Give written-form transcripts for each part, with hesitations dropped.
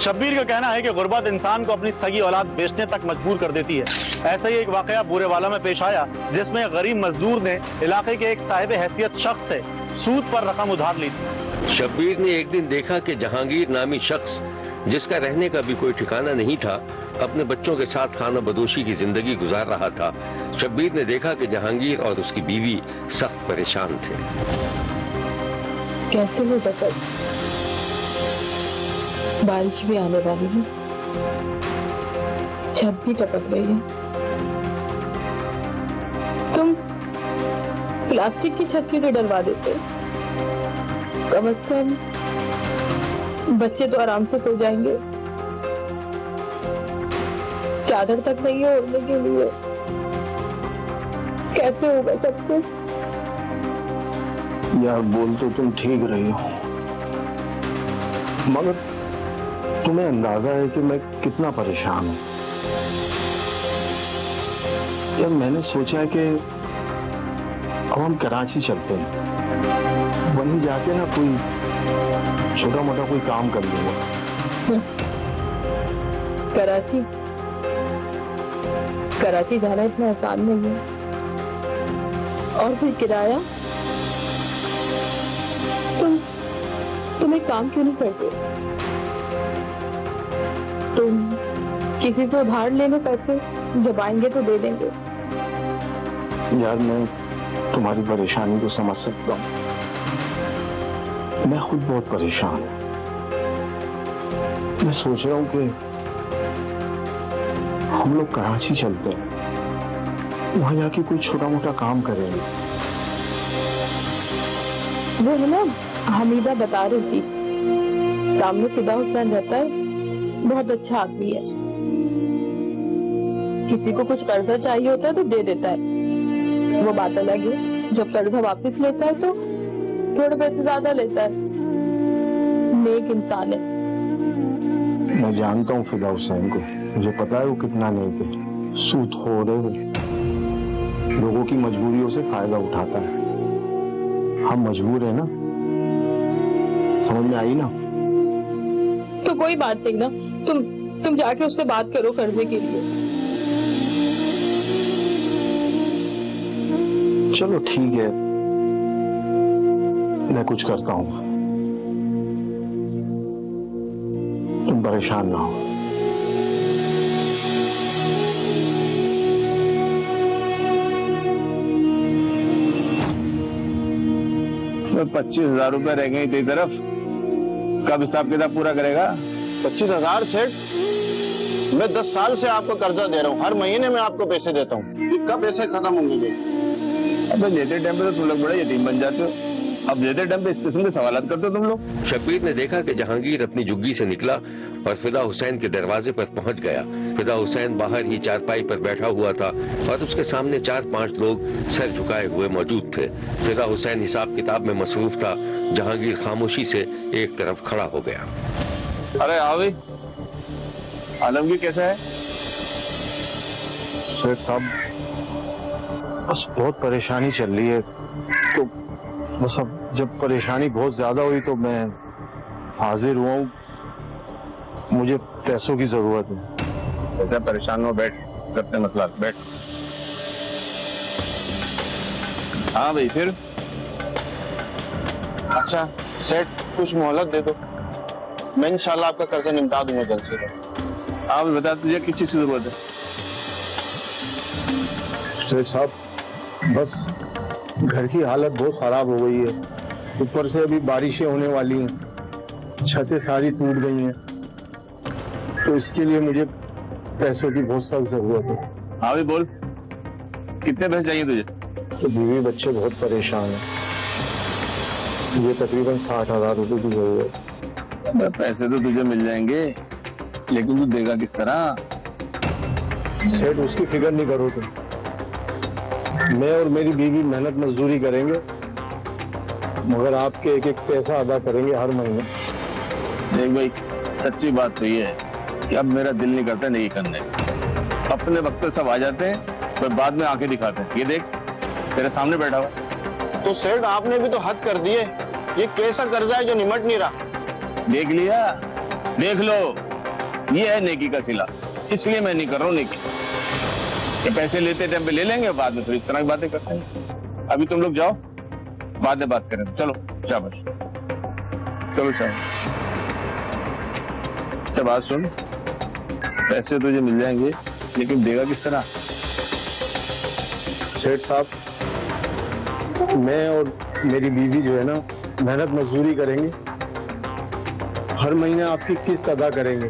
शब्बीर का कहना है कि गुर्बत इंसान को अपनी सगी औलाद बेचने तक मजबूर कर देती है। ऐसा ही एक वाकया बूरेवाला में पेश आया, जिसमें गरीब मजदूर ने इलाके के एक साहिब हैसियत शख्स से सूद पर रकम उधार ली थी। शब्बीर ने एक दिन देखा कि जहांगीर नामी शख्स, जिसका रहने का भी कोई ठिकाना नहीं था, अपने बच्चों के साथ खाना बदोशी की जिंदगी गुजार रहा था। शब्बीर ने देखा कि जहांगीर और उसकी बीवी सख्त परेशान थे। कैसे हो बकर? बारिश भी आने वाली है, छत भी टपक रही है। तुम प्लास्टिक की छत क्यों डलवा देते? कम से कम बच्चे तो आराम से सो जाएंगे। चादर तक नहीं है ओढ़ने के लिए। कैसे होगा सब कुछ? यार बोल तो तुम ठीक रही हो, मगर तुम्हें अंदाजा है कि मैं कितना परेशान हूं। यार मैंने सोचा है कि अब हम कराची चलते हैं, वहीं जाके ना कोई छोटा मोटा कोई काम कर लूंगा। कराची? कराची जाना इतना आसान नहीं है। और फिर किराया? तुम एक काम क्यों नहीं करते? तुम किसी से उधार ले लो पैसे, जब आएंगे तो दे देंगे। यार मैं तुम्हारी परेशानी को समझ सकता हूँ, मैं खुद बहुत परेशान हूँ। मैं सोच रहा हूँ कि हम लोग कराची चलते हैं, वहां जाके कोई छोटा मोटा काम करेंगे। वो है ना, हमीदा बता रही थी, सामने फिदा हुसैन रहता है, बहुत अच्छा आदमी है। किसी को कुछ कर्जा चाहिए होता है तो दे देता है। वो बात अलग है, जब कर्जा वापस लेता है तो थोड़े पैसे ज्यादा लेता है। नेक इंसान है। मैं जानता हूँ फिदा हुसैन को, मुझे पता है वो कितना नेक है। सूदखोर है वो, लोगों की मजबूरियों से फायदा उठाता है। हम मजबूर है ना, समझ में आई ना? तो कोई बात नहीं ना, तुम जाके उससे बात करो कर्जे के लिए। चलो ठीक है, मैं कुछ करता हूँ, तुम परेशान ना हो। तो 25,000 रुपए रह गई तेरी तरफ, कब हिसाब किताब पूरा करेगा? 25,000 सेठ, मैं 10 साल से आपको कर्जा दे रहा हूँ, हर महीने में आपको पैसे देता हूँ, कब पैसे खत्म होंगे? अबे लेते टाइम पे तो तुम लोग बड़े यतीम बन जाते हो, अब लेते टाइम पे इस किस्म के सवालात करते हो तुम लोग। शब्बीर ने देखा कि जहांगीर अपनी जुग्गी से निकला और फिदा हुसैन के दरवाजे पर पहुंच गया। फिदा हुसैन बाहर ही चारपाई पर बैठा हुआ था और उसके सामने 4-5 लोग सर झुकाए हुए मौजूद थे। फिदा हुसैन हिसाब किताब में मसरूफ था। जहांगीर खामोशी से एक तरफ खड़ा हो गया। अरे आवी, आलमगीर कैसा है? सेठ साहब, बस बहुत परेशानी चल रही है, तो बस अब जब परेशानी बहुत ज्यादा हुई तो मैं हाजिर हुआ हूँ। मुझे पैसों की जरूरत है। ऐसा परेशान हो, बैठ, करते मसला, बैठ। हाँ भाई, फिर? अच्छा सेठ, कुछ मोहलत दे दो, मैं इंशाल्लाह आपका कर्जा निपटा दूंगा जल्द से जल्द। आप बता, तुझे किस चीज की जरूरत है? सेठ साहब, बस घर की हालत बहुत खराब हो गई है, ऊपर से अभी बारिशें होने वाली हैं, छतें सारी टूट गई हैं, तो इसके लिए मुझे पैसों की बहुत सख्त जरूरत है। हाँ भाई बोल, कितने पैसे चाहिए तुझे? तो बीवी बच्चे बहुत परेशान हैं, मुझे तकरीबन 60,000 रुपए की जरूरत है। पैसे तो तुझे मिल जाएंगे, लेकिन तू देगा किस तरह? सेठ उसकी फिक्र नहीं करो तुम, मैं और मेरी बीवी मेहनत मजदूरी करेंगे, मगर आपके एक एक पैसा अदा करेंगे हर महीने। देख भाई, सच्ची बात तो ये है कि अब मेरा दिल नहीं करता नहीं करने, अपने वक्त पे सब आ जाते हैं, फिर बाद में आंखें दिखाते हैं। ये देख, तेरे सामने बैठा हुआ। तो सेठ आपने भी तो हद कर दिए, ये कैसा कर्जा है जो निमट नहीं रहा? देख लिया? देख लो, ये है नेकी का सिला, इसलिए मैं नहीं कर रहा हूँ नेकी। ये पैसे लेते टाइम पे ले लेंगे, बाद में फिर इस तरह की बातें करते हैं। अभी तुम लोग जाओ, बाद में बात करें। चलो शाबाश, चलो शाबाश। अच्छा बात सुन, पैसे तुझे मिल जाएंगे, लेकिन देगा किस तरह? सेठ साहब, मैं और मेरी बीवी जो है ना, मेहनत मजदूरी करेंगे, हर महीने आपकी किस्त अदा करेंगे,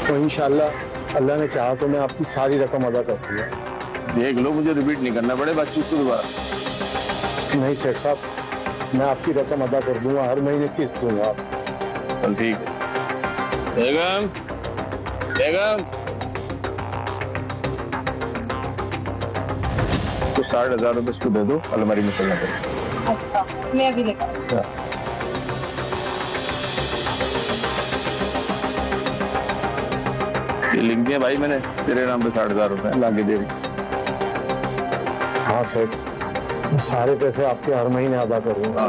तो इंशाल्लाह अल्लाह ने चाहा तो मैं आपकी सारी रकम अदा कर दूंगा। देख लो, मुझे रिपीट नहीं करना पड़े बात चीज को दोबारा। नहीं सेठ साहब, मैं आपकी रकम अदा कर दूंगा, हर महीने किस्त दूंगा आप। चल ठीक है। बेगम, बेगम, तो 60,000 रुपये इसको दे दो, अलमारी में चलना पड़ेगा। अच्छा, मैं अभी लेकर ये लिख दिया भाई मैंने तेरे नाम पे 60,000 रुपये लाके दे रही। हाँ सेठ, सारे पैसे आपके हर महीने अदा करूंगा।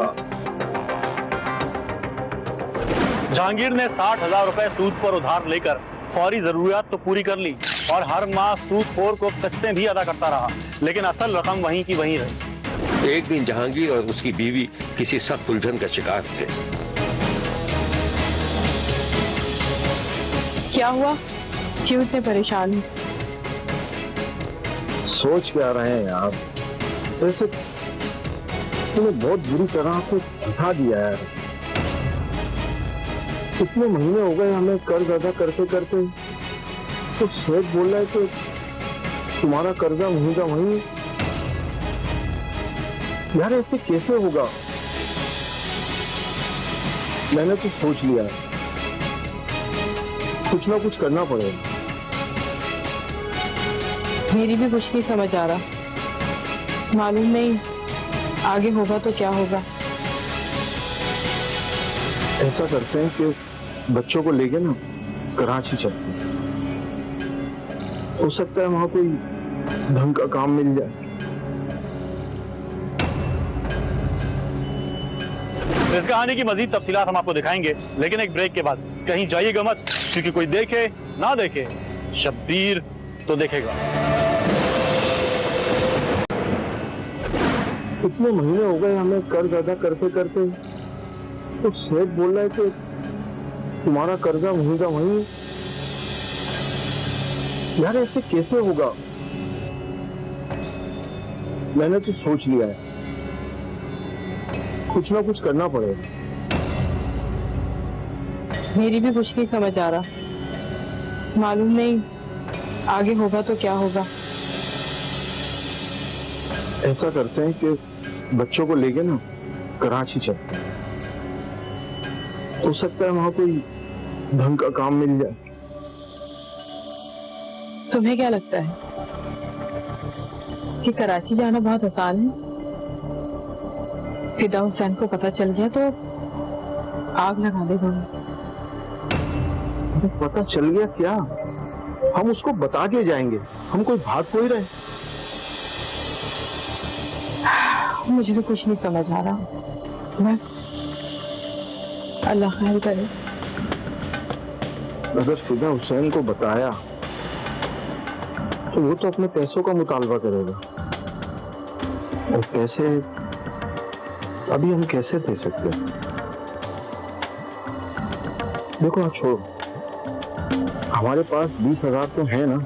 जहांगीर ने 60,000 रुपए सूद पर उधार लेकर फौरी जरूरियात तो पूरी कर ली और हर माह सूदखोर को किस्तें भी अदा करता रहा, लेकिन असल रकम वहीं की वहीं रही। एक दिन जहांगीर और उसकी बीवी किसी सख्त उलझन का शिकार थे। क्या हुआ, क्यों इतने परेशान हैं? सोच क्या रहे हैं आप? वैसे तुम्हें बहुत बुरी तरह से धोखा दिया है। कितने महीने हो गए हमें कर्ज अदा करते करते, तो सेठ बोल रहा है कि तुम्हारा कर्जा वहीं का वहीं। यार ऐसे कैसे होगा? मैंने तो सोच लिया, कुछ ना कुछ करना पड़ेगा। मेरी भी कुछ नहीं समझ आ रहा, मालूम नहीं आगे होगा तो क्या होगा। ऐसा करते हैं कि बच्चों को लेके ना कराची चलते हैं, हो सकता है वहां कोई ढंग का काम मिल जाए। इस कहानी की मजीद तफसीलात हम आपको दिखाएंगे, लेकिन एक ब्रेक के बाद। कहीं जाइएगा मत, क्योंकि कोई देखे ना देखे, शब्बीर तो देखेगा। कितने महीने हो गए हमें कर्ज अदा करते करते, तो सेठ बोल रहा है कि तुम्हारा कर्जा वहीं का वहीं। यार ऐसे कैसे होगा? मैंने तो सोच लिया है, कुछ ना कुछ करना पड़ेगा। मेरी भी कुछ नहीं समझ आ रहा, मालूम नहीं आगे होगा तो क्या होगा। ऐसा करते हैं कि बच्चों को लेके ना कराची चलते हैं, हो सकता है वहां कोई ढंग का काम मिल जाए। तुम्हें क्या लगता है कि कराची जाना बहुत आसान है? फिदा हुसैन को पता चल गया तो आग लगा देगा। पता चल गया क्या? हम उसको बता के जाएंगे, हम कोई भाग कोई रहे। मुझे तो कुछ नहीं समझ आ रहा, बस अल्लाह खैर करे। अगर फिदा हुसैन को बताया तो वो तो अपने पैसों का मुतालबा करेगा, और पैसे अभी हम कैसे दे सकते हैं? देखो छोड़ो, हमारे पास 20,000 तो है ना,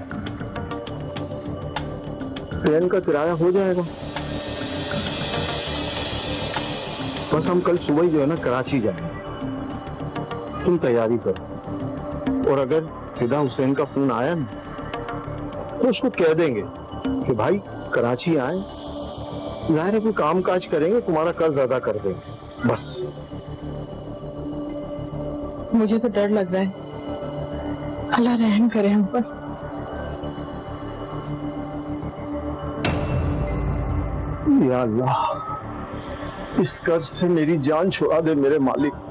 ट्रेन का किराया हो जाएगा। बस हम कल सुबह ही जो है ना कराची जाएंगे, तुम तैयारी करो। और अगर फिदा हुसैन का फोन आया ना तो उसको कह देंगे कि भाई कराची आए, जाहिर है कोई काम काज करेंगे, तुम्हारा कर्ज अदा कर देंगे। बस मुझे तो डर लग रहा है, अल्लाह रहम करे हम पर। या अल्लाह, इस कर्ज से मेरी जान छुड़ा दे मेरे मालिक।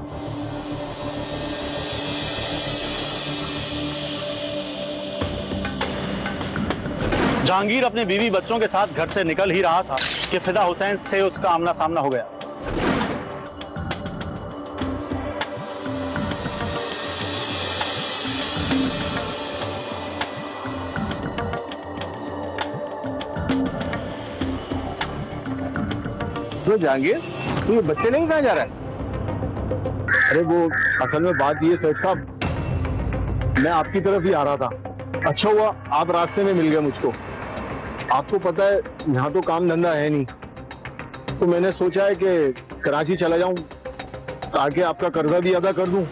जहांगीर अपने बीवी बच्चों के साथ घर से निकल ही रहा था कि फिदा हुसैन से उसका आमना सामना हो गया। तो जहांगीर, तू ये बच्चे नहीं कहाँ जा रहा है? अरे वो असल में बात ये सेठ साहब, मैं आपकी तरफ ही आ रहा था। अच्छा हुआ आप रास्ते में मिल गए मुझको। आपको पता है यहाँ तो काम धंधा है नहीं, तो मैंने सोचा है कि कराची चला जाऊं ताकि आपका कर्जा भी अदा कर दूं,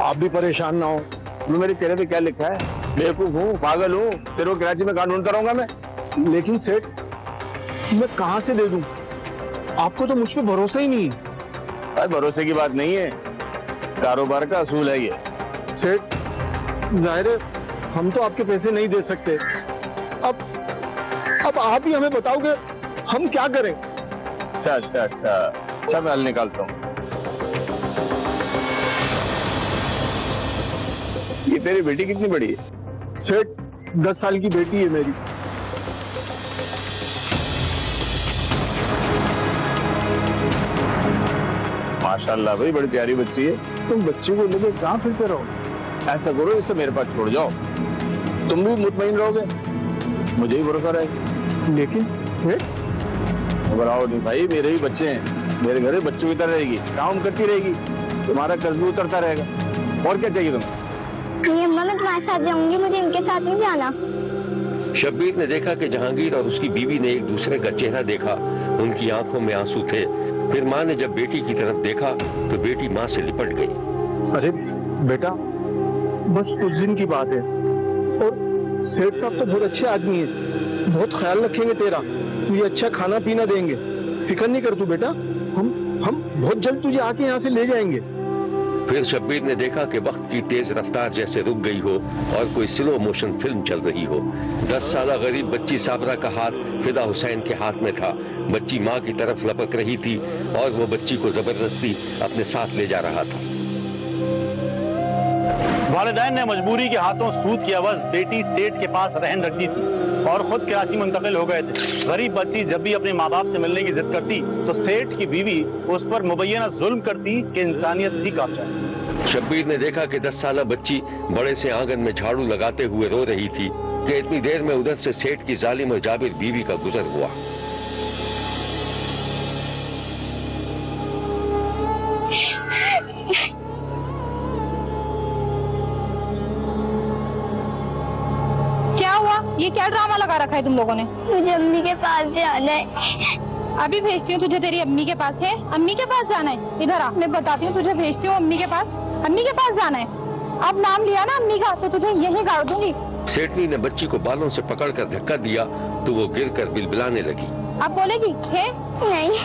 आप भी परेशान ना हो। तो मेरे चेहरे पे क्या लिखा है? बेवकूफ हूँ, पागल हूँ, तेरे को कराची में कहाँ ढूंढता रहूंगा मैं? लेकिन सेठ मैं कहाँ से दे दूं? आपको तो मुझ पे भरोसा ही नहीं है। अरे भरोसे की बात नहीं है, कारोबार का असूल है ये। सेठ जाहिर है हम तो आपके पैसे नहीं दे सकते। अब आप ही हमें बताओगे हम क्या करें? अच्छा मैं हल निकालता हूँ। ये तेरी बेटी कितनी बड़ी है? सेठ 10 साल की बेटी है मेरी। माशाल्लाह भाई, बड़ी प्यारी बच्ची है। तुम बच्चे को लेकर कहाँ फिरते रहो? ऐसा करो, इसे मेरे पास छोड़ जाओ, तुम भी मुतमईन रहोगे, मुझे भी भरोसा रहेगा। लेकिन सेठ घबराओ नहीं भाई, मेरे भी बच्चे हैं, मेरे घर में बच्चों की तरह रहेगी, काम करती रहेगी, तुम्हारा कर्ज भी उतरता रहेगा। और क्या चाहिए तुम्हें? नहीं अम्मा, मैं तुम्हारे साथ जाऊंगी, मुझे इनके साथ नहीं जाना। शब्बीर ने देखा कि जहांगीर और उसकी बीवी ने एक दूसरे का चेहरा देखा, उनकी आंखों में आंसू थे। फिर माँ ने जब बेटी की तरफ देखा तो बेटी माँ से लिपट गई। अरे बेटा बस कुछ दिन की बात है, और सेठ साहब तो बहुत अच्छे आदमी है, बहुत ख्याल रखेंगे तेरा, तुझे अच्छा खाना पीना देंगे, फिक्र नहीं कर तू बेटा, हम बहुत जल्द तुझे आके यहाँ से ले जाएंगे। फिर शब्बीर ने देखा कि वक्त की तेज रफ्तार जैसे रुक गई हो और कोई स्लो मोशन फिल्म चल रही हो। 10 साल गरीब बच्ची साबरा का हाथ फिदा हुसैन के हाथ में था। बच्ची माँ की तरफ लपक रही थी और वो बच्ची को जबरदस्ती अपने साथ ले जा रहा था। वालिदैन ने मजबूरी के हाथों सूद की अवज बेटी सेठ के पास रहन रख दी थी और खुद कराची मुंतकिल हो गए थे। गरीब बच्ची जब भी अपने माँ बाप से मिलने की जिद करती तो सेठ की बीवी उस पर मुबैना जुल्म करती कि इंसानियत ही काफ जाए। शब्बीर ने देखा कि 10 साल बच्ची बड़े से आंगन में झाड़ू लगाते हुए रो रही थी कि इतनी देर में उधर से सेठ की जालिम और जाबिर बीवी का गुजर हुआ। क्या हुआ? ये क्या ड्रामा लगा रखा है तुम लोगों ने? मुझे अम्मी के पास जाना है। अभी भेजती हूँ तुझे तेरी अम्मी के पास। है अम्मी के पास जाना है? इधर आ, मैं बताती हूँ, तुझे भेजती हूँ अम्मी के पास। अम्मी के पास जाना है। अब नाम लिया ना अम्मी का तो तुझे यहीं गाड़ दूंगी। सेठनी ने बच्ची को बालों से पकड़कर धक्का दिया तो वो गिरकर बिलबिलाने लगी। अब बोलेगी है? नहीं।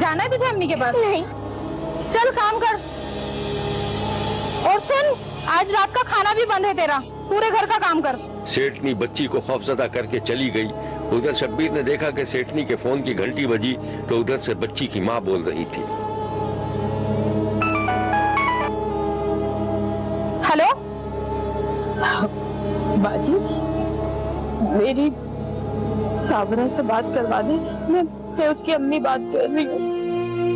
जाना है तुझे अम्मी के पास? नहीं। चल काम कर। और सुन, आज रात का खाना भी बंद है तेरा, पूरे घर का काम कर। सेठनी बच्ची को खौफजदा करके चली गई। उधर शब्बीर ने देखा कि सेठनी के फोन की घंटी बजी तो उधर से बच्ची की माँ बोल रही थी। हेलो बाजी, मेरी साबरा से बात करवा दे, मैं उसकी अम्मी बात कर रही हूँ।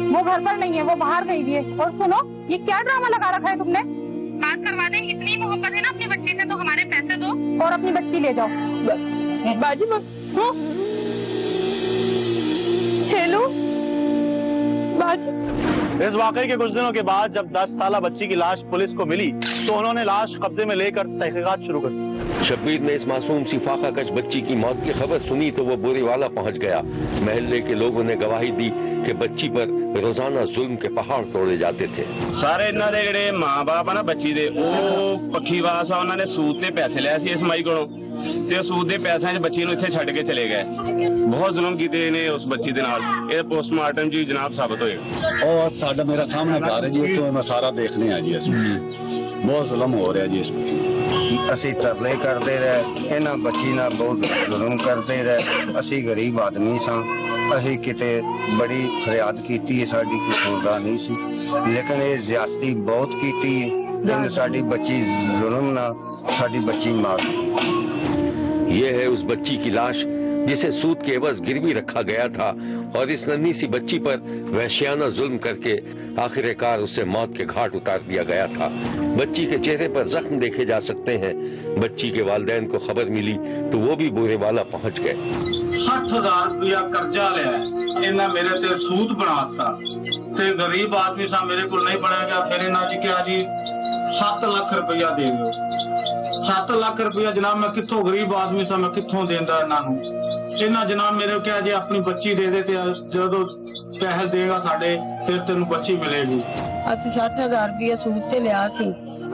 वो घर पर नहीं है, वो बाहर गई हुई है। और सुनो, ये क्या ड्रामा लगा रखा है तुमने? बात करवा दे, इतनी मोहब्बत है ना अपनी बच्ची से तो हमारे पैसे दो और अपनी बच्ची ले जाओ। बाजी हेलो बाजी। इस वाकये के कुछ दिनों के बाद जब 10 साला बच्ची की लाश पुलिस को मिली तो उन्होंने लाश कब्जे में लेकर तहकीकात शुरू कर दी। शब्बीर ने इस मासूम सी फाकाकश बच्ची की मौत की खबर सुनी तो वो बोरीवाला पहुंच गया। महल्ले के लोगों ने गवाही दी कि बच्ची पर रोजाना जुल्म के पहाड़ तोड़े जाते थे। ਸਾਰੇ ਇਹਨਾਂ ਦੇ ਜਿਹੜੇ ਮਾਂ-ਬਾਪ ਆ ਨਾ ਬੱਚੀ ਦੇ, ਉਹ ਪੱਖੀਵਾਸ ਆ, ਉਹਨਾਂ ਨੇ ਸੂਦ ਤੇ ਪੈਸੇ ਲਏ ਸੀ ਇਸ ਮਾਈ ਕੋਲੋਂ ਤੇ ਸੂਦ ਦੇ ਪੈਸਿਆਂ 'ਚ ਬੱਚੀ ਨੂੰ ਇੱਥੇ ਛੱਡ ਕੇ ਚਲੇ ਗਏ। ਬਹੁਤ ਜ਼ੁਲਮ ਕੀਤੇ ਨੇ ਉਸ ਬੱਚੀ ਦੇ ਨਾਲ। ਇਹ ਪੋਸਟਮਾਰਟਮ ਜੀ ਜਨਾਬ ਸਾਬਤ ਹੋਏਗਾ। ਉਹ ਸਾਡਾ ਮੇਰਾ ਸਾਹਮਣੇ ਘਰ ਹੈ ਜੀ, ਉੱਥੋਂ ਮੈਂ ਸਾਰਾ ਦੇਖਨੇ ਆ ਜੀ। ਅਸੀਂ ਬਹੁਤ ਜ਼ੁਲਮ ਹੋ ਰਿਹਾ ਜੀ ਇਸ ਬੱਚੀ। ਅਸੀਂ ਤਰਲੇ ਕਰਦੇ ਰਹੇ, ਇਹਨਾਂ ਬੱਚੀ ਨਾਲ ਬਹੁਤ ਜ਼ੁਲਮ ਕਰਦੇ ਰਹੇ। ਅਸੀਂ ਗਰੀਬ ਆਦਮੀ ਸਾਂ, ਅਸੀਂ ਕਿਤੇ ਬੜੀ ਫਰਿਆਦ ਕੀਤੀ ਹੈ, ਸਾਡੀ ਕੋਈ ਸੁਣਦਾ ਨਹੀਂ ਸੀ, ਲੇਕਿਨ ਇਹ ਜ਼ਿਆਦਤੀ ਬਹੁਤ ਕੀਤੀ ਹੈ। ਇਹਨੇ ਸਾਡੀ ਬੱਚੀ ਜ਼ੁਲਮ ਨਾਲ साड़ी बच्ची मार। ये है उस बच्ची की लाश जिसे सूद के एवज गिरवी रखा गया था और इस नन्ही सी बच्ची पर वहशियाना जुल्म करके आखिरकार उसे मौत के घाट उतार दिया गया था। बच्ची के चेहरे पर जख्म देखे जा सकते हैं। बच्ची के वालिदैन को खबर मिली तो वो भी बूरेवाला पहुंच गए। 60,000 रुपया कर्जा लिया इन्हें मेरे से सूद बनाता ते गरीब आदमी सा मेरे को नहीं बनेगा। फिर इन्हें जी क्या जी 7 लाख रुपया दे दो। 7 लाख रुपया जनाब मैं कितों गरीब आदमी सा मैं कितों देंदा इन्हों जनाब मेरे क्या जी अपनी बच्ची दे दे जो पैसे देगा साढ़े फिर तेन बच्ची मिलेगी। ਅਸੀਂ 60,000 ਰੁਪਇਆ ਸੂਦ ਤੇ ਲਿਆ ਸੀ।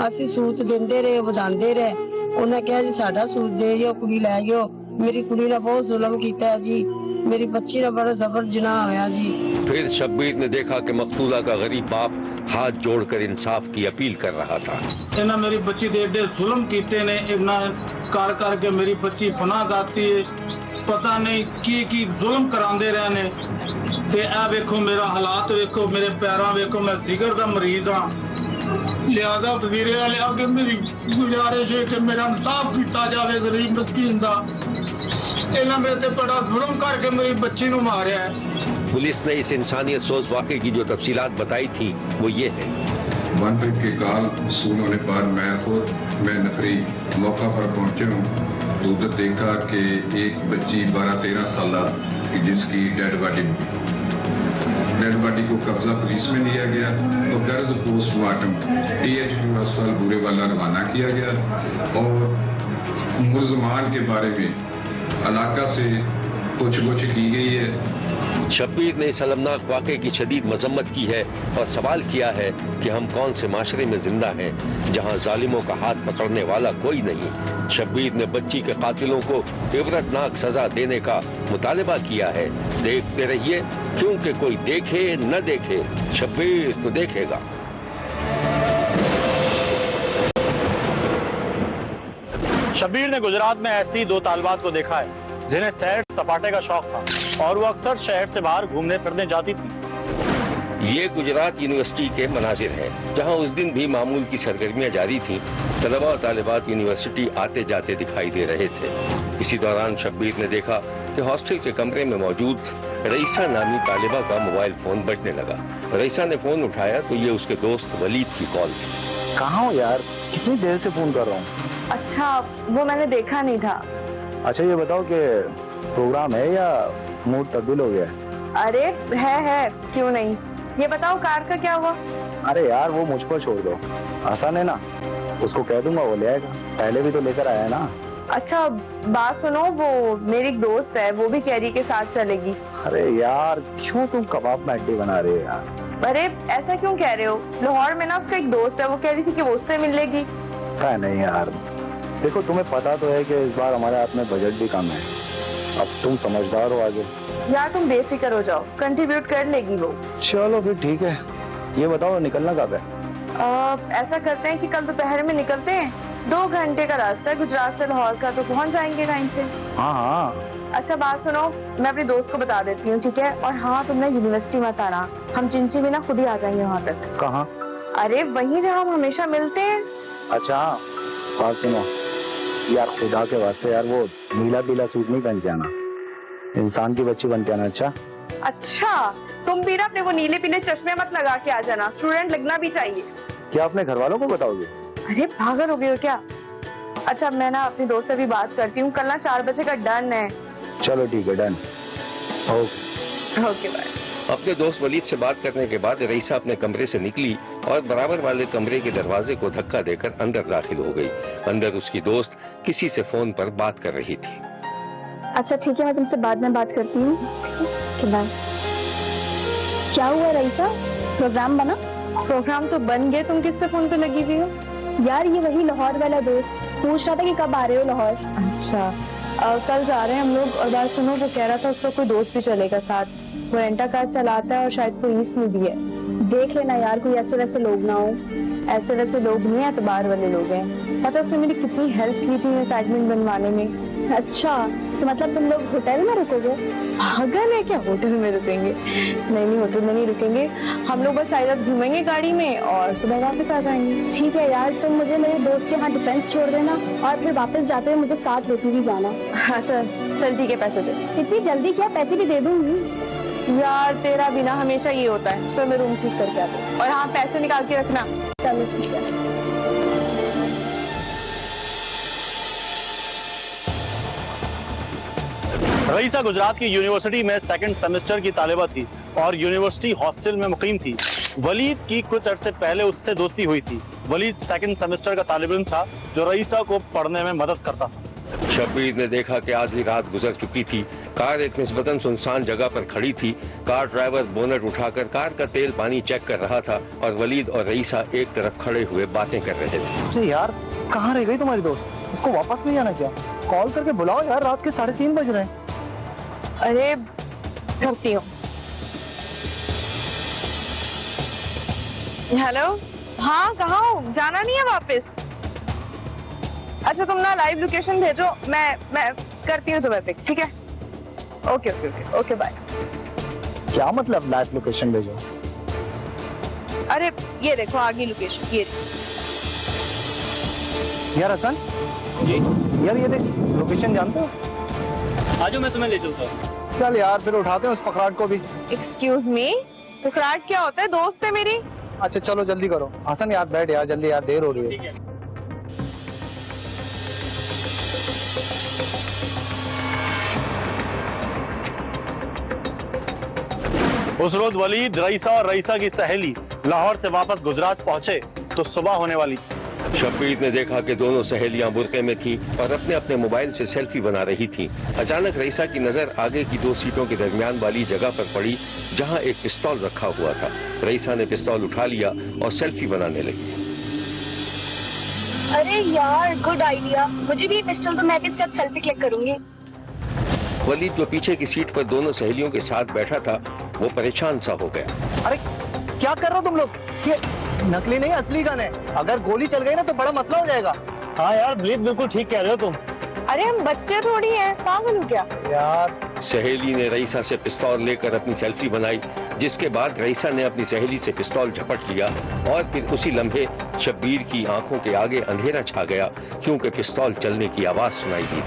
ਅਸੀਂ ਸੂਦ ਦਿੰਦੇ ਰਹੇ ਵਧਾਉਂਦੇ ਰਹੇ। ਉਹਨਾਂ ਕਿਹਾ ਜੀ ਸਾਡਾ ਸੂਦ ਦੇ ਜਿਓ ਕੁੜੀ ਲੈ ਜਿਓ। ਮੇਰੀ ਕੁੜੀ ਨਾਲ ਬਹੁਤ ਜ਼ੁਲਮ ਕੀਤਾ ਹੈ ਜੀ। मेरी बच्ची का बड़ा जबर जिना होया जी। फिर शब्बीर ने देखा कि मकतूला का गरीब बाप हाथ जोड़कर इंसाफ की अपील कर रहा था। इन्हें मेरी बच्ची दे दे जुल्म कीते ने कर करके मेरी बच्ची फना गाती है पता नहीं की जुल्म करांदे रहे ने ते आ वेखो मेरा हालात वेखो मेरे पैरों वेखो मैं जिगर का मरीज हाँ लिहाजा वजीरे वाले आगे मेरी गुजारिश है कि मेरा इंसाफ किया जाए गरीब मिस्कीन का। इन्हें मेरे ते बड़ा जुल्म करके मेरी बच्ची को मारिया है। पुलिस ने इस इंसानियत सोच वाक़े की जो तफसीलात बताई थी वो ये है। 1 के कॉल वसूल होने पर मैं नफरी मौका पर पहुंचे हूँ तो उधर देखा कि एक बच्ची 12-13 साल जिसकी डेड बॉडी को कब्जा पुलिस में लिया गया तो गर्ज पोस्टमार्टम THP अस्पताल बूरेवाला रवाना किया गया और मुलजमान के बारे में इलाका से पूछ-गुछ की गई है। शब्बीर ने इस अलमनाक वाक़े की शदीद मजम्मत की है और सवाल किया है कि हम कौन से माशरे में जिंदा हैं जहां जालिमों का हाथ पकड़ने वाला कोई नहीं। शब्बीर ने बच्ची के कातिलों को इबरतनाक सजा देने का मुतालबा किया है। देखते रहिए क्योंकि कोई देखे न देखे शब्बीर तो देखेगा। शब्बीर ने गुजरात में ऐसी 2 तालिबात को देखा है जिन्हें सैर सपाटे का शौक था और वो अक्सर शहर से बाहर घूमने फिरने जाती थी। ये गुजरात यूनिवर्सिटी के मनाजिर है जहां उस दिन भी मामूल की सरगर्मियां जारी थीं। तलबा और तालिबात यूनिवर्सिटी आते जाते दिखाई दे रहे थे। इसी दौरान शब्बीर ने देखा कि हॉस्टल के कमरे में मौजूद रईसा नामी तालिबा का मोबाइल फोन बजने लगा। रईसा ने फोन उठाया तो ये उसके दोस्त वलीद की कॉल थी। कहाँ हो यार, कितनी देर से फोन कर रहा हूँ। अच्छा वो मैंने देखा नहीं था। अच्छा ये बताओ कि प्रोग्राम है या मूड तब्दील हो गया है? अरे है क्यों नहीं। ये बताओ कार का क्या हुआ? अरे यार वो मुझ पर छोड़ दो, आसान है ना, उसको कह दूंगा वो ले आएगा। पहले भी तो लेकर आया है ना। अच्छा बात सुनो, वो मेरी एक दोस्त है वो भी कैरी के साथ चलेगी। अरे यार क्यों तुम कबाब में अड्डी बना रहे हो यार। अरे ऐसा क्यों कह रहे हो, लाहौर में ना उसका एक दोस्त है वो कह रही थी कि वो उससे मिल लेगी। नहीं यार देखो तुम्हें पता तो है कि इस बार हमारे हाथ में बजट भी कम है। अब तुम समझदार हो आगे। यार तुम बेफिक्र हो जाओ, कंट्रीब्यूट कर लेगी वो। चलो फिर ठीक है। ये बताओ निकलना कब है? ऐसा करते हैं कि कल दोपहर में निकलते हैं। 2 घंटे का रास्ता है गुजरात से लाहौर का, तो पहुंच जाएंगे टाइम से। हाँ। अच्छा बात सुनो, मैं अपनी दोस्त को बता देती हूँ ठीक है। और हाँ तुमने यूनिवर्सिटी मत आना, हम चिंची भी ना खुद ही आ जाएंगे वहाँ तक। कहाँ? अरे वहीं जहाँ हम हमेशा मिलते हैं। अच्छा बात सुनो यार, खुदा के वास्ते यार वो नीला पीला सूट नहीं पहन के आना, इंसान की बच्ची बन के आना। अच्छा तुम भी ना अपने वो नीले पीले चश्मे मत लगा के आ जाना, स्टूडेंट लगना भी चाहिए। क्या अपने घर वालों को बताओगे? अरे पागल हो गए हो क्या? अच्छा मैं ना अपनी दोस्त से भी बात करती हूँ, कल ना 4 बजे का डन है। चलो ठीक है डन। Okay bye. अपने दोस्त वलीद से बात करने के बाद रईसा अपने कमरे से निकली और बराबर वाले कमरे के दरवाजे को धक्का देकर अंदर दाखिल हो गई। अंदर उसकी दोस्त किसी से फोन पर बात कर रही थी। अच्छा ठीक है, मैं तुमसे बाद में बात करती हूँ। क्या हुआ रईसा, प्रोग्राम बना? प्रोग्राम तो बन गया, तुम किससे फोन पे लगी हुई हो? यार ये वही लाहौर वाला दोस्त पूछ रहा था कि कब आ रहे हो लाहौर। अच्छा कल जा रहे हैं हम लोग। और बात सुनो, वो कह रहा था उसका कोई दोस्त भी चलेगा साथ, वो रेंटा कार चलाता है और शायद पुलिस में भी है। देख लेना यार कोई ऐसे वैसे लोग ना हो। ऐसे वैसे लोग नहीं, एतबार वाले लोग हैं। पता उसने मेरी कितनी हेल्प की थी असाइनमेंट बनवाने में। अच्छा तो मतलब तुम लोग होटल में रुकोगे? पागल है क्या, होटल में रुकेंगे? नहीं होटल में नहीं रुकेंगे, हम लोग बस साइड घूमेंगे गाड़ी में और सुबह वापस आ जाएंगे। ठीक है यार, तुम मुझे मेरे दोस्त के यहाँ डिफेंस छोड़ देना और फिर वापस जाते हुए मुझे साथ लेके भी जाना। हाँ सर चल ठीक है, पैसे दे। इतनी जल्दी क्या, पैसे भी दे दूंगी। यार तेरा बिना हमेशा ये होता है, तो मैं रूम ठीक करके आती हूँ। और हाँ पैसे निकाल के रखना। चलो ठीक है। रईसा गुजरात की यूनिवर्सिटी में सेकंड सेमेस्टर की तालिबा थी और यूनिवर्सिटी हॉस्टल में मुकीम थी। वलीद की कुछ अरसे पहले उससे दोस्ती हुई थी। वलीद सेकंड सेमेस्टर का तालिब इल्म था जो रईसा को पढ़ने में मदद करता था। शब्बीर ने देखा कि आधी रात गुजर चुकी थी। कार एक निस्बतन सुनसान जगह पर खड़ी थी। कार ड्राइवर बोनट उठाकर कार का तेल पानी चेक कर रहा था और वलीद और रईसा एक तरफ खड़े हुए बातें कर रहे थे। यार कहाँ रह गई तुम्हारी दोस्त? उसको वापस नहीं आना क्या? कॉल करके बुलाओ यार, रात के 3:30 बज रहे हैं। अरे करती हूँ। हेलो, हाँ कहाँ हो? जाना नहीं है वापस? अच्छा तुम ना लाइव लोकेशन भेजो, मैं करती हूँ तुम्हें पिक, ठीक है? Okay okay okay okay bye. क्या मतलब लाइव लोकेशन भेजो? अरे ये देखो आगे लोकेशन, ये यार हसन जी, यार ये देख लोकेशन जानते हो? आजो मैं तुम्हें ले चलता हूँ। चल यार फिर उठाते हैं उस पखराट को भी। एक्सक्यूज मी, पखराट क्या होता है? दोस्त है मेरी। अच्छा चलो जल्दी करो। हसन यार बैठ यार जल्दी, यार देर हो रही है। उस रोज वलीद, रईसा और रईसा की सहेली लाहौर से वापस गुजरात पहुंचे तो सुबह होने वाली थी। शब्बीर ने देखा कि दोनों सहेलियां बुरके में थी और अपने अपने मोबाइल से सेल्फी बना रही थी। अचानक रईसा की नजर आगे की 2 सीटों के दरमियान वाली जगह पर पड़ी जहां एक पिस्तौल रखा हुआ था। रईसा ने पिस्तौल उठा लिया और सेल्फी बनाने लगी। अरे यार गुड आइडिया, मुझे भी पिस्टल, तो मैं भी इसके साथ सेल्फी क्लिक करूंगी। वलीद जो पीछे की सीट पर दोनों सहेलियों के साथ बैठा था वो परेशान सा हो गया। अरे क्या कर रहे हो तुम लोग? ये नकली नहीं असली गन है, अगर गोली चल गई ना तो बड़ा मसला हो जाएगा। हाँ यार वलीद बिल्कुल ठीक कह रहे हो तुम। अरे हम बच्चे थोड़ी हैं, पागल हो क्या? यार सहेली ने रईसा से पिस्तौल लेकर अपनी सेल्फी बनाई, जिसके बाद रईसा ने अपनी सहेली से पिस्तौल झपट लिया और फिर उसी लम्हे शब्बीर की आंखों के आगे अंधेरा छा गया क्योंकि पिस्तौल चलने की आवाज सुनाई दी।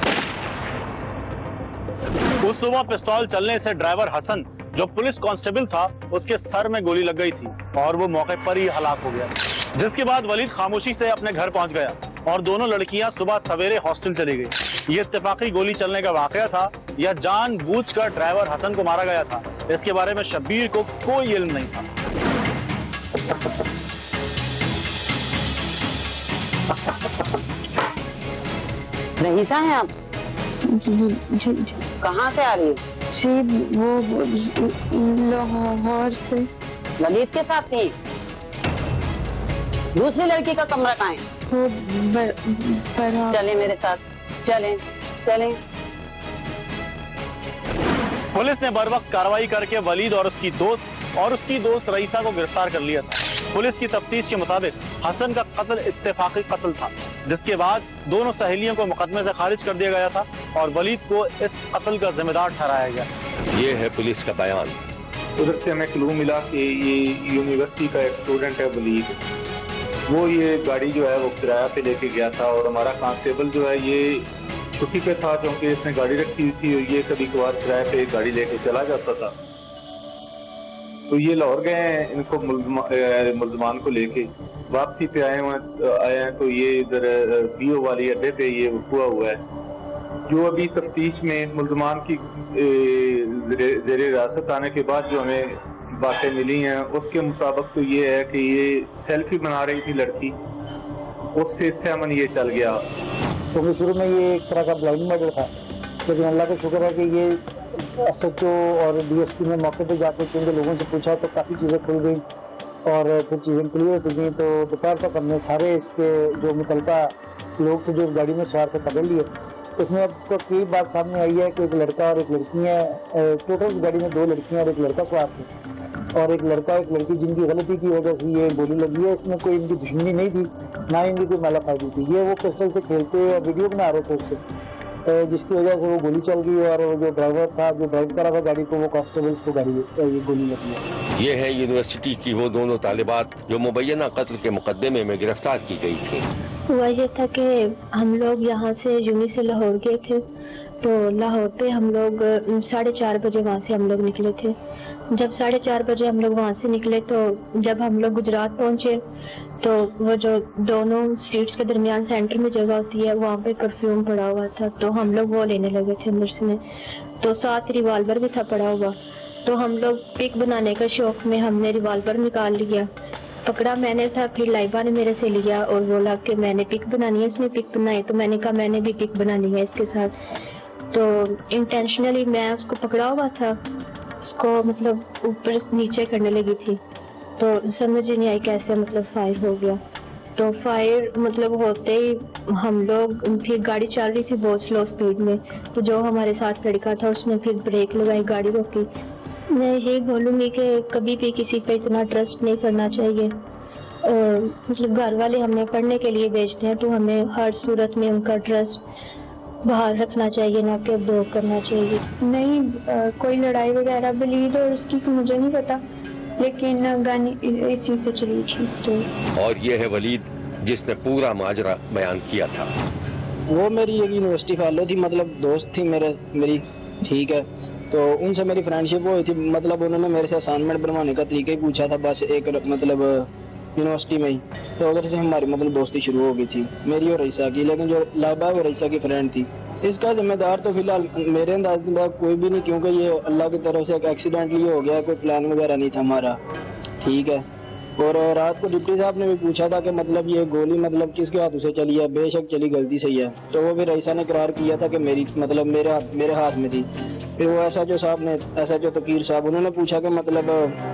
उस सुबह पिस्तौल चलने से ड्राइवर हसन जो पुलिस कांस्टेबल था उसके सर में गोली लग गई थी और वो मौके पर ही हलाक हो गया। जिसके बाद वलीद खामोशी से अपने घर पहुंच गया और दोनों लड़कियां सुबह सवेरे हॉस्टल चली गई। ये इत्तेफाकी गोली चलने का वाकया था या जानबूझकर ड्राइवर हसन को मारा गया था, इसके बारे में शब्बीर को कोई इल्म नहीं था। रईसा हैं आप? कहाँ से आ रही हो? जी वो लाहौर से। वलीद के साथ थी? दूसरी लड़की का कमरा कहाँ है? वो चले मेरे साथ, चलें चलें। पुलिस ने बर वक्त कार्रवाई करके वलीद और उसकी दोस्त रईसा को गिरफ्तार कर लिया था। पुलिस की तफ्तीश के मुताबिक हसन का कत्ल इत्तेफाकी कत्ल था, जिसके बाद दोनों सहेलियों को मुकदमे से खारिज कर दिया गया था और वलीद को इस कत्ल का जिम्मेदार ठहराया गया। ये है पुलिस का बयान। उधर से हमें क्लू मिला कि ये यूनिवर्सिटी का एक स्टूडेंट है वलीद, वो ये गाड़ी जो है वो किराया पे लेके गया था और हमारा कांस्टेबल जो है ये छुट्टी पे था क्योंकि इसने गाड़ी रखी हुई थी और ये कभी कभार किराए पे गाड़ी लेके चला जाता था। तो ये लाहौर गए हैं इनको मुल्जमान को लेके, वापसी पे आए हैं तो ये इधर बीओ वाली अड्डे पे ये हुआ है। जो अभी तफ्तीश में मुल्जमान की ज़ेरे हिरासत आने के बाद जो हमें बातें मिली हैं उसके मुताबिक तो ये है कि ये सेल्फी बना रही थी लड़की, उससे अमन ये चल गया। तो शुरू में ये एक तरह का ब्लाइंड मर्डर था, लेकिन अल्लाह का शुक्र है कि ये SHO और DSP ने मौके पे जाकर क्योंकि लोगों से पूछा तो काफ़ी चीज़ें खुल गई और कुछ चीज़ें क्लियर हो गई। तो दोपहर तक हमने सारे इसके जो मुतलका लोग थे जो गाड़ी में सवार थे पकड़ लिए। इसमें अब तो कई बात सामने आई है कि एक लड़का और एक लड़की है, टोटल गाड़ी में 2 लड़कियां और एक लड़का सवार थे और एक लड़का एक लड़की जिनकी गलती की वजह से ये गोली लगी है। इसमें कोई इनकी दुश्मनी नहीं थी, ना इनकी कोई मालाफाइदी थी। ये वो पिस्टल से खेलते और वीडियो बना रहे थे उससे, जिसकी वजह से वो गोली चल गई और जो ड्राइवर था जो ड्राइव कर रहा था गाड़ी को वो कांस्टेबल्स को ये गोली लगी है। ये है यूनिवर्सिटी की वो दोनों तालिबात जो मुबैना कत्ल के मुकदमे में गिरफ्तार की गई थी। हुआ ये था कि हम लोग यहाँ से यूनी से लाहौर गए थे, तो लाहौर पे हम लोग 4:30 बजे वहाँ से हम लोग निकले थे। जब 4:30 बजे हम लोग वहाँ से निकले तो जब हम लोग गुजरात पहुँचे तो वो जो दोनों स्ट्रीट्स के दरमियान सेंटर में जगह होती है वहाँ पे परफ्यूम पड़ा हुआ था, तो हम लोग वो लेने लगे थे अंदर से। तो साथ रिवॉल्वर भी था पड़ा हुआ, तो हम लोग पिक बनाने का शौक में हमने रिवॉल्वर निकाल लिया। पकड़ा मैंने था, फिर लाइबा ने मेरे से लिया और बोला कि मैंने पिक बनानी है। इसने पिक बनाई तो मैंने कहा मैंने भी पिक बनानी है इसके साथ। तो इंटेंशनली मैं उसको पकड़ा हुआ था, उसको मतलब ऊपर नीचे करने लगी थी, तो समझ ही नहीं आई कैसे मतलब फायर हो गया। तो फायर मतलब होते ही हम लोग, फिर गाड़ी चल रही थी बहुत स्लो स्पीड में, तो जो हमारे साथ लड़का था उसने फिर ब्रेक लगाई, गाड़ी रोकी। मैं यही बोलूँगी कि कभी भी किसी पे इतना ट्रस्ट नहीं करना चाहिए, और मतलब घर वाले हमें पढ़ने के लिए भेजते हैं तो हमें हर सूरत में उनका ट्रस्ट बाहर रखना चाहिए, ना कि ब्रोक करना चाहिए। नहीं कोई लड़ाई वगैरह वलीद और उसकी तो मुझे नहीं पता, लेकिन गन इस चीज से चली थी। तो और ये है वलीद जिसने पूरा माजरा बयान किया था। वो मेरी एक यूनिवर्सिटी फेलो थी, मतलब दोस्त थी मेरी, ठीक है। तो उनसे मेरी फ्रेंडशिप हुई थी, मतलब उन्होंने मेरे से असाइनमेंट बनवाने का तरीका ही पूछा था बस एक मतलब यूनिवर्सिटी में ही। तो उधर से हमारी मतलब दोस्ती शुरू हो गई थी मेरी और रईसा की, लेकिन जो लाइबा वो रईसा की फ्रेंड थी। इसका जिम्मेदार तो फिलहाल मेरे अंदाज में कोई भी नहीं, क्योंकि ये अल्लाह की तरफ से एक एक्सीडेंटली हो गया, कोई प्लान वगैरह नहीं था हमारा, ठीक है। और रात को डिप्टी साहब ने भी पूछा था कि मतलब ये गोली मतलब किसके हाथों से चली है, बेशक चली गलती से ही है। तो वो भी रईसा ने करार किया था कि मेरी मतलब मेरे हाथ में थी। फिर वो एसएचओ साहब ने, एसएचओ तकीर साहब, उन्होंने पूछा कि मतलब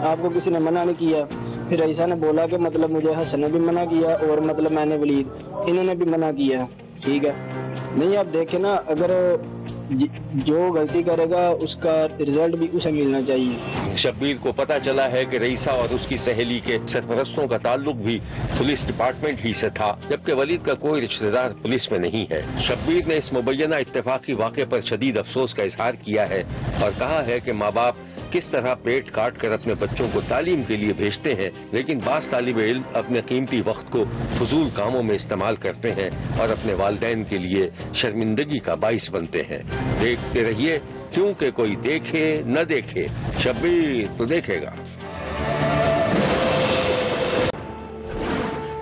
आपको किसी ने मना नहीं किया। फिर रईसा ने बोला कि मतलब मुझे हसन ने भी मना किया और मतलब मैंने वलीद, इन्होंने भी मना किया, ठीक है। नहीं आप देखें ना, अगर जो गलती करेगा उसका रिजल्ट भी उसे मिलना चाहिए। शब्बीर को पता चला है कि रईसा और उसकी सहेली के सरपरस्तों का ताल्लुक भी पुलिस डिपार्टमेंट ही से था, जबकि वलीद का कोई रिश्तेदार पुलिस में नहीं है। शब्बीर ने इस मुबैना इत्तेफाकी वाक़े पर शदीद अफसोस का इजहार किया है और कहा है कि माँ बाप किस तरह पेट काट कर अपने बच्चों को तालीम के लिए भेजते हैं, लेकिन बास तालिब इल्म अपने कीमती वक्त को फजूल कामों में इस्तेमाल करते हैं और अपने वालिदैन के लिए शर्मिंदगी का बाइस बनते हैं। देखते रहिए, क्योंकि कोई देखे न देखे, शब्बीर तो देखेगा।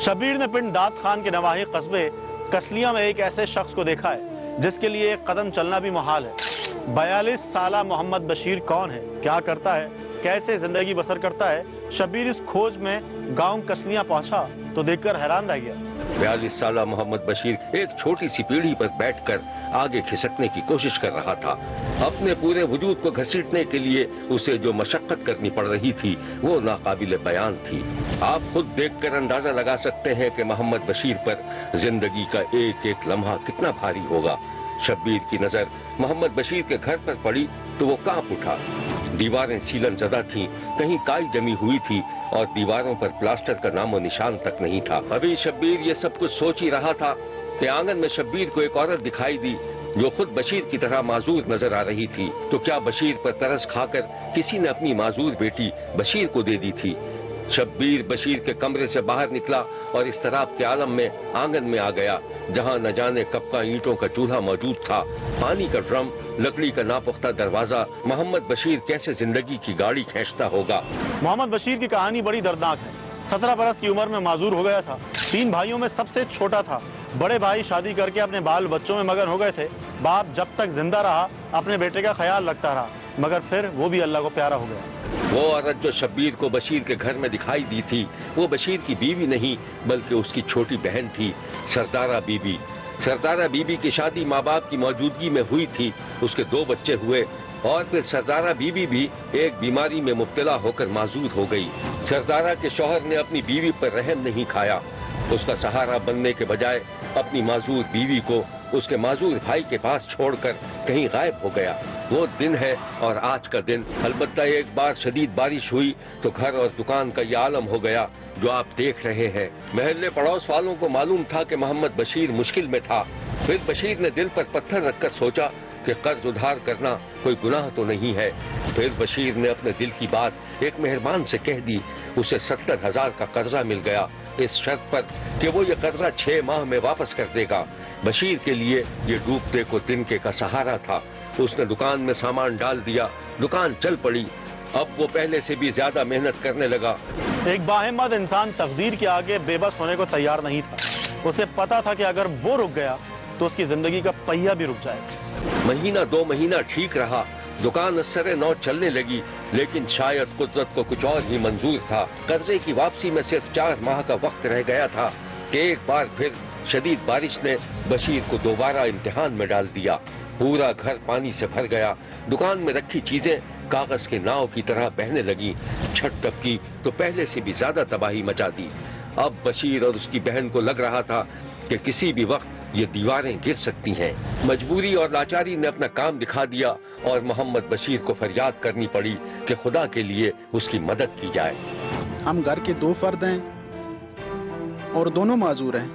शब्बीर ने पिंड दाद खान के नवाही कस्बे कसलिया में एक ऐसे शख्स को देखा है जिसके लिए एक कदम चलना भी मुहाल है। 42 साला मोहम्मद बशीर कौन है, क्या करता है, कैसे जिंदगी बसर करता है। शब्बीर इस खोज में गांव कसलियां पहुंचा तो देखकर हैरान रह गया। 42 साला मोहम्मद बशीर एक छोटी सी पीढ़ी पर बैठकर आगे खिसकने की कोशिश कर रहा था। अपने पूरे वजूद को घसीटने के लिए उसे जो मशक्कत करनी पड़ रही थी वो नाकाबिल बयान थी। आप खुद देखकर अंदाजा लगा सकते हैं कि मोहम्मद बशीर पर जिंदगी का एक एक लम्हा कितना भारी होगा। शब्बीर की नजर मोहम्मद बशीर के घर पर पड़ी तो वो कांप उठा। दीवारें सीलन ज़दा थीं, कहीं काई जमी हुई थी और दीवारों पर प्लास्टर का नामो निशान तक नहीं था। अभी शब्बीर ये सब कुछ सोच ही रहा था कि आंगन में शब्बीर को एक औरत दिखाई दी जो खुद बशीर की तरह माजूर नजर आ रही थी। तो क्या बशीर पर तरस खाकर किसी ने अपनी माजूर बेटी बशीर को दे दी थी? शब्बीर बशीर के कमरे से बाहर निकला और इस तरह के आलम में आंगन में आ गया जहां न जाने कब का ईंटों का चूल्हा मौजूद था, पानी का ड्रम, लकड़ी का नापुख्ता दरवाजा। मोहम्मद बशीर कैसे जिंदगी की गाड़ी खींचता होगा। मोहम्मद बशीर की कहानी बड़ी दर्दनाक है। 17 बरस की उम्र में माजूर हो गया था। 3 भाइयों में सबसे छोटा था। बड़े भाई शादी करके अपने बाल बच्चों में मगन हो गए थे। बाप जब तक जिंदा रहा अपने बेटे का ख्याल रखता रहा, मगर फिर वो भी अल्लाह को प्यारा हो गया। वो औरत जो शब्बीर को बशीर के घर में दिखाई दी थी वो बशीर की बीवी नहीं बल्कि उसकी छोटी बहन थी, सरदारा बीबी। सरदारा बीबी की शादी माँ बाप की मौजूदगी में हुई थी। उसके 2 बच्चे हुए और फिर सरदारा बीबी भी एक बीमारी में मुब्तला होकर माजूर हो गई। सरदारा के शौहर ने अपनी बीवी पर रहम नहीं खाया। उसका सहारा बनने के बजाय अपनी माजूर बीवी को उसके माजूर भाई के पास छोड़कर कहीं गायब हो गया। वो दिन है और आज का दिन। अलबत्ता एक बार शदीद बारिश हुई तो घर और दुकान का ये आलम हो गया जो आप देख रहे हैं। महल्ले पड़ोस वालों को मालूम था कि मोहम्मद बशीर मुश्किल में था। फिर बशीर ने दिल पर पत्थर रखकर सोचा कि कर्ज उधार करना कोई गुनाह तो नहीं है। फिर बशीर ने अपने दिल की बात एक मेहरबान से कह दी। उसे 70,000 का कर्जा मिल गया इस शर्त पर कि वो ये कर्जा 6 माह में वापस कर देगा। बशीर के लिए ये डूबते को तिनके का सहारा था। उसने दुकान में सामान डाल दिया, दुकान चल पड़ी। अब वो पहले से भी ज्यादा मेहनत करने लगा। एक बाहिम्मत इंसान तकदीर के आगे बेबस होने को तैयार नहीं था। उसे पता था कि अगर वो रुक गया तो उसकी जिंदगी का पहिया भी रुक जाएगा। महीना 2 महीना ठीक रहा, दुकान असरे नौ चलने लगी, लेकिन शायद कुदरत को कुछ और ही मंजूर था। कर्जे की वापसी में सिर्फ 4 माह का वक्त रह गया था कि एक बार फिर शदीद बारिश ने बशीर को दोबारा इम्तिहान में डाल दिया। पूरा घर पानी से भर गया, दुकान में रखी चीजें कागज के नाव की तरह बहने लगी। छत टपकी तो पहले से भी ज्यादा तबाही मचा दी। अब बशीर और उसकी बहन को लग रहा था कि किसी भी वक्त ये दीवारें गिर सकती हैं। मजबूरी और लाचारी ने अपना काम दिखा दिया और मोहम्मद बशीर को फरियाद करनी पड़ी कि खुदा के लिए उसकी मदद की जाए। हम घर के 2 फर्द हैं और दोनों माजूर हैं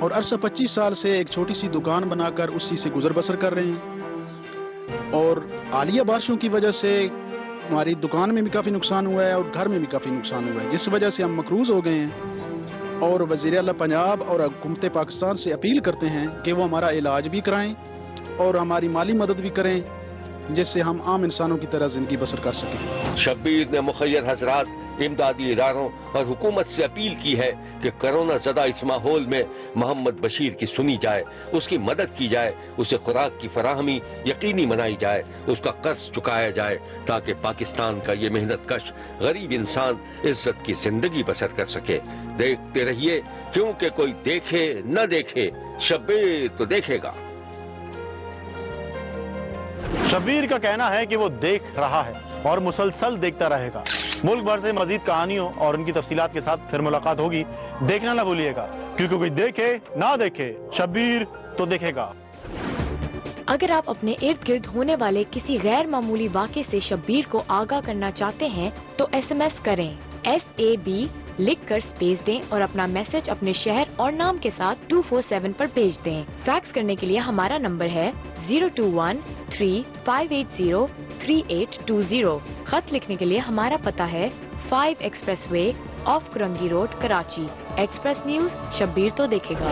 और अरसा 25 साल से एक छोटी सी दुकान बनाकर उसी से गुजर बसर कर रहे हैं। और हालिया बारिशों की वजह से हमारी दुकान में भी काफ़ी नुकसान हुआ है और घर में भी काफ़ी नुकसान हुआ है, जिस वजह से हम मकरूज हो गए हैं। और वज़ीर आला पंजाब और हुकूमत पाकिस्तान से अपील करते हैं कि वो हमारा इलाज भी कराएं और हमारी माली मदद भी करें, जिससे हम आम इंसानों की तरह जिंदगी बसर कर सकें। शब्बीर ने मुखय्यर हजरात, इमदादी इदारों और हुकूमत से अपील की है कि कोरोना ज़दा इस माहौल में मोहम्मद बशीर की सुनी जाए, उसकी मदद की जाए, उसे खुराक की फराहमी यकीनी बनाई जाए, उसका कर्ज चुकाया जाए, ताकि पाकिस्तान का ये मेहनत कश गरीब इंसान इज्जत की जिंदगी बसर कर सके। देखते रहिए, क्योंकि कोई देखे न देखे, शब्बीर तो देखेगा। शब्बीर का कहना है कि वो देख रहा है और मुसलसल देखता रहेगा। मुल्क भर से मजीद कहानियों और उनकी तफसीलात के साथ फिर मुलाकात होगी। देखना ना भूलिएगा, क्योंकि कोई देखे ना देखे, शब्बीर तो देखेगा। अगर आप अपने इर्द गिर्द होने वाले किसी गैर मामूली वाक़े से शब्बीर को आगाह करना चाहते हैं तो SMS करें SAB लिखकर स्पेस दें और अपना मैसेज अपने शहर और नाम के साथ 247 पर भेज दें। फैक्स करने के लिए हमारा नंबर है 021-3580-3820। खत लिखने के लिए हमारा पता है 5 express way of Korangi road, Karachi. Express news, Shabbir तो देखेगा।